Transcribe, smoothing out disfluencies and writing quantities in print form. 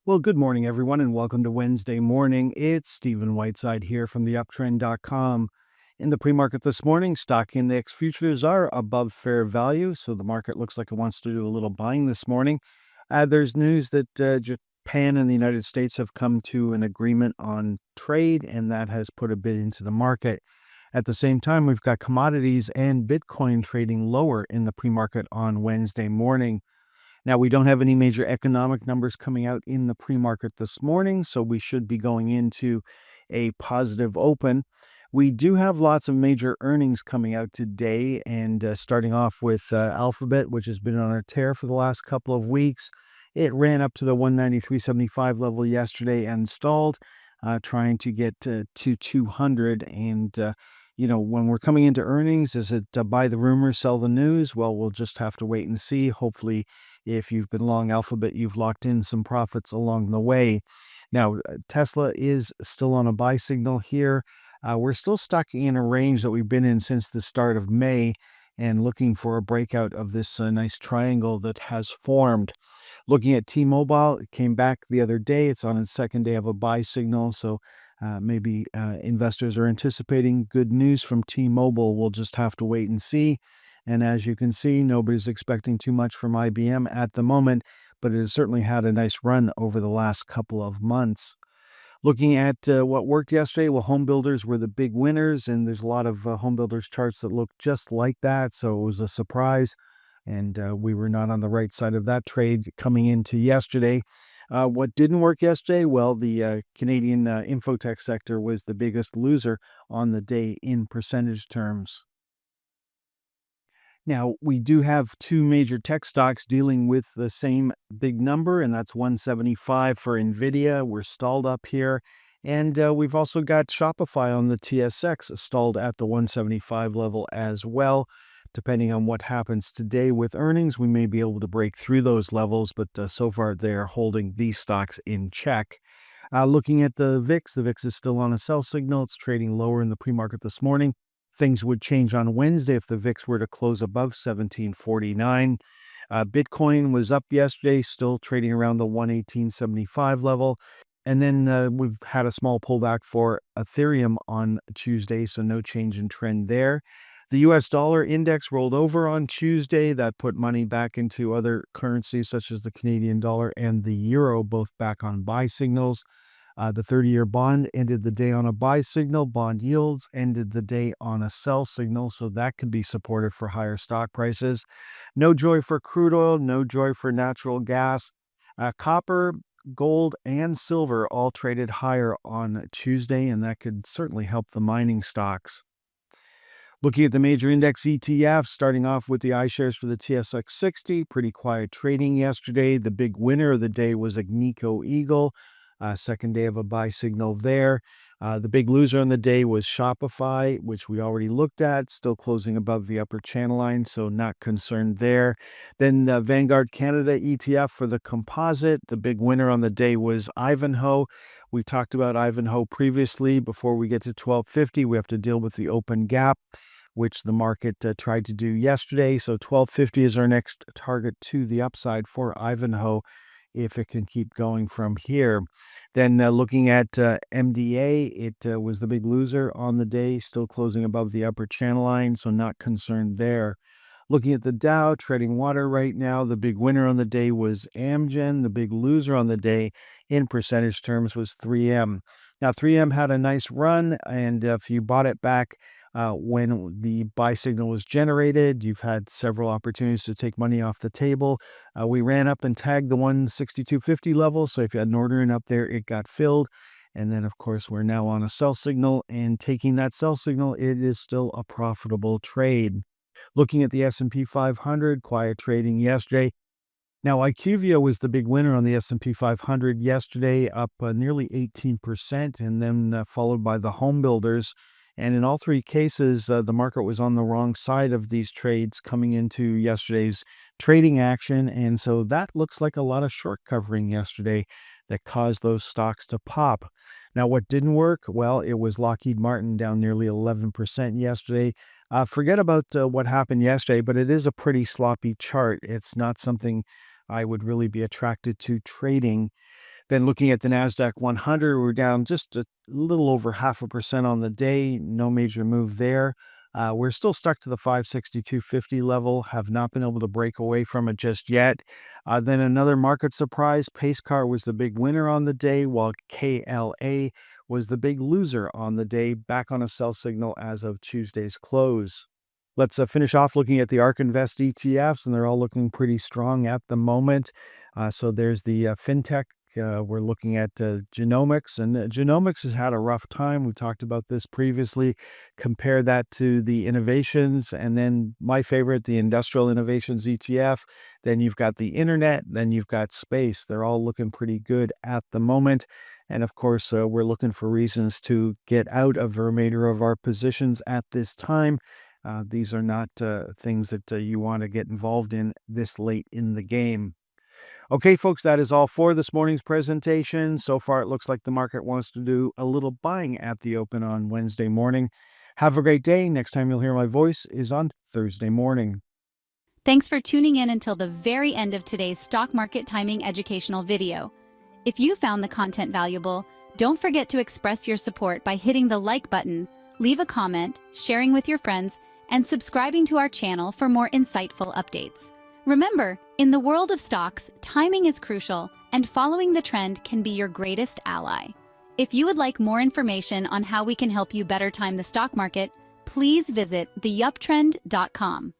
Well, good morning, everyone, and welcome to Wednesday morning. It's Stephen Whiteside here from the uptrend.com. In the pre-market this morning, stock index futures are above fair value, so the market looks like it wants to do a little buying this morning. There's news that Japan and the United States have come to an agreement on trade, and that has put a bid into the market. At the same time, we've got commodities and Bitcoin trading lower in the pre-market on Wednesday morning. Now, we don't have any major economic numbers coming out in the pre-market this morning, so we should be going into a positive open. We do have lots of major earnings coming out today, and starting off with Alphabet, which has been on a tear for the last couple of weeks. It ran up to the 193.75 level yesterday and stalled, trying to get to 200. When we're coming into earnings, is it buy the rumor, sell the news? Well, we'll just have to wait and see. Hopefully, if you've been long Alphabet, you've locked in some profits along the way. Now, Tesla is still on a buy signal here. We're still stuck in a range that we've been in since the start of May and looking for a breakout of this nice triangle that has formed. Looking at T-Mobile, it came back the other day. It's on its second day of a buy signal, so maybe investors are anticipating good news from T-Mobile. We'll just have to wait and see. And as you can see, nobody's expecting too much from IBM at the moment, but it has certainly had a nice run over the last couple of months. Looking at what worked yesterday, well, home builders were the big winners, and there's a lot of home builders charts that look just like that, so it was a surprise, and we were not on the right side of that trade coming into yesterday. What didn't work yesterday? Well, the Canadian infotech sector was the biggest loser on the day in percentage terms. Now, we do have two major tech stocks dealing with the same big number, and that's 175 for NVIDIA. We're stalled up here. And we've also got Shopify on the TSX stalled at the 175 level as well. Depending on what happens today with earnings, we may be able to break through those levels, but so far they're holding these stocks in check. Looking at the VIX is still on a sell signal. It's trading lower in the pre-market this morning. Things would change on Wednesday if the VIX were to close above 1749. Bitcoin was up yesterday, still trading around the 118.75 level. And then we've had a small pullback for Ethereum on Tuesday, so no change in trend there. The US dollar index rolled over on Tuesday. That put money back into other currencies such as the Canadian dollar and the euro, both back on buy signals. The 30-year bond ended the day on a buy signal. Bond yields ended the day on a sell signal, so that could be supportive for higher stock prices. No joy for crude oil, no joy for natural gas. Copper, gold, and silver all traded higher on Tuesday, and that could certainly help the mining stocks. Looking at the major index ETFs, starting off with the iShares for the TSX 60, pretty quiet trading yesterday. The big winner of the day was Agnico Eagle. Second day of a buy signal there. The big loser on the day was Shopify, which we already looked at, still closing above the upper channel line, so not concerned there. Then the Vanguard Canada ETF for the composite. The big winner on the day was Ivanhoe. We talked about Ivanhoe previously. Before we get to 1250, we have to deal with the open gap, which the market tried to do yesterday. So 1250 is our next target to the upside for Ivanhoe if it can keep going from here. Then looking at MDA, it was the big loser on the day, still closing above the upper channel line, so not concerned there. Looking at the Dow, treading water right now, the big winner on the day was Amgen. The big loser on the day in percentage terms was 3M. Now, 3M had a nice run, and if you bought it back when the buy signal was generated, you've had several opportunities to take money off the table. We ran up and tagged the 162.50 level, so if you had an order in up there, it got filled. And then, of course, we're now on a sell signal, and taking that sell signal, it is still a profitable trade. Looking at the S&P 500, quiet trading yesterday. Now, IQVIA was the big winner on the S&P 500 yesterday, up nearly 18%, and then followed by the home builders. And in all three cases, the market was on the wrong side of these trades coming into yesterday's trading action. And so that looks like a lot of short covering yesterday that caused those stocks to pop. Now, what didn't work? Well, it was Lockheed Martin down nearly 11% yesterday. Forget about what happened yesterday, but it is a pretty sloppy chart. It's not something I would really be attracted to trading. Then looking at the NASDAQ 100, we're down just a little over 0.5% on the day. No major move there. We're still stuck to the 562.50 level, have not been able to break away from it just yet. Then another market surprise, Pacecar was the big winner on the day, while KLA was the big loser on the day, back on a sell signal as of Tuesday's close. Let's finish off looking at the ARK Invest ETFs, and they're all looking pretty strong at the moment. So there's the FinTech. We're looking at genomics, and genomics has had a rough time. We talked about this previously. Compare that to the innovations, and then my favorite, the industrial innovations ETF. Then you've got the internet, then you've got space. They're all looking pretty good at the moment. And of course, we're looking for reasons to get out of the remainder of our positions at this time. These are not things that you want to get involved in this late in the game. Okay, folks, that is all for this morning's presentation. So far, it looks like the market wants to do a little buying at the open on Wednesday morning. Have a great day. Next time you'll hear my voice is on Thursday morning. Thanks for tuning in until the very end of today's stock market timing educational video. If you found the content valuable, don't forget to express your support by hitting the like button, leave a comment, sharing with your friends, and subscribing to our channel for more insightful updates. Remember, in the world of stocks, timing is crucial, and following the trend can be your greatest ally. If you would like more information on how we can help you better time the stock market, please visit theuptrend.com.